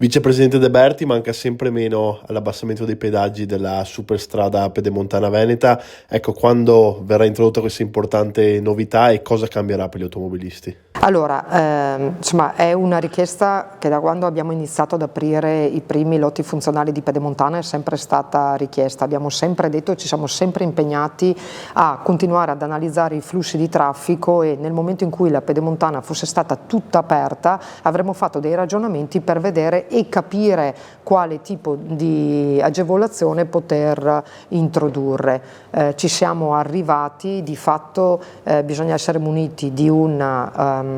Vicepresidente De Berti, manca sempre meno all'abbassamento dei pedaggi della superstrada pedemontana veneta. Ecco, quando verrà introdotta questa importante novità e cosa cambierà per gli automobilisti? Allora, insomma, è una richiesta che da quando abbiamo iniziato ad aprire i primi lotti funzionali di pedemontana è sempre stata richiesta. Abbiamo sempre detto e ci siamo sempre impegnati a continuare ad analizzare i flussi di traffico e nel momento in cui la pedemontana fosse stata tutta aperta avremmo fatto dei ragionamenti per vedere e capire quale tipo di agevolazione poter introdurre. Ci siamo arrivati, di fatto bisogna essere muniti di un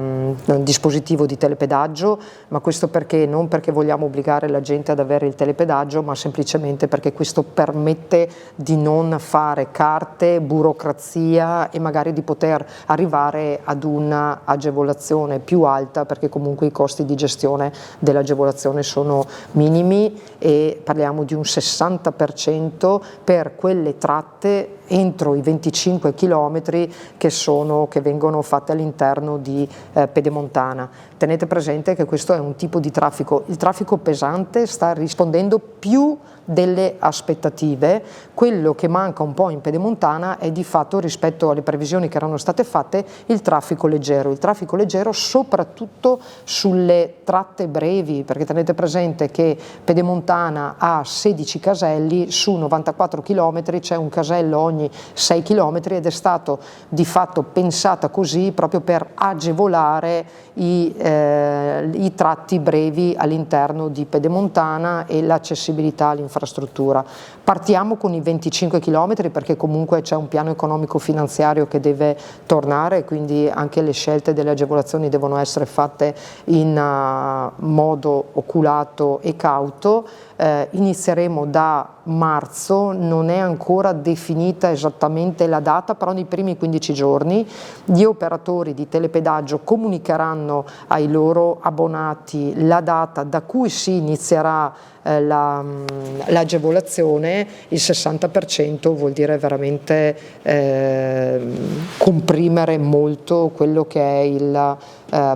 dispositivo di telepedaggio, ma questo perché? Non perché vogliamo obbligare la gente ad avere il telepedaggio, ma semplicemente perché questo permette di non fare carte, burocrazia e magari di poter arrivare ad una agevolazione più alta, perché comunque i costi di gestione dell'agevolazione sono minimi e parliamo di un 60% per quelle tratte entro i 25 km che vengono fatte all'interno di pedemontana. Tenete presente che questo è un tipo di traffico, il traffico pesante sta rispondendo più delle aspettative. Quello che manca un po' in pedemontana è di fatto, rispetto alle previsioni che erano state fatte, il traffico leggero soprattutto sulle tratte brevi, perché tenete presente che pedemontana ha 16 caselli, su 94 km c'è un casello ogni 6 km ed è stato di fatto pensata così proprio per agevolare i tratti brevi all'interno di pedemontana e l'accessibilità all'infrastruttura. Partiamo con i 25 km perché comunque c'è un piano economico finanziario che deve tornare, quindi anche le scelte delle agevolazioni devono essere fatte in modo oculato e cauto. Inizieremo da marzo, non è ancora definita esattamente la data, però nei primi 15 giorni gli operatori di telepedaggio comunicheranno ai loro abbonati la data da cui si inizierà l'agevolazione. Il 60% vuol dire veramente comprimere molto quello che è il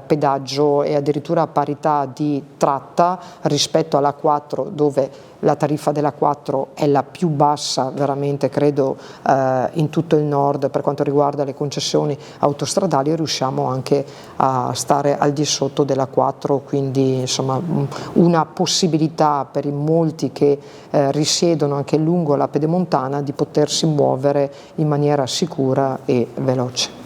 pedaggio e addirittura a parità di tratta rispetto alla 4, dove la tariffa della 4 è la più bassa veramente credo in tutto il nord per quanto riguarda le concessioni autostradali, e riusciamo anche a stare al di sotto della 4, quindi insomma una possibilità per i molti che risiedono anche lungo la pedemontana di potersi muovere in maniera sicura e veloce.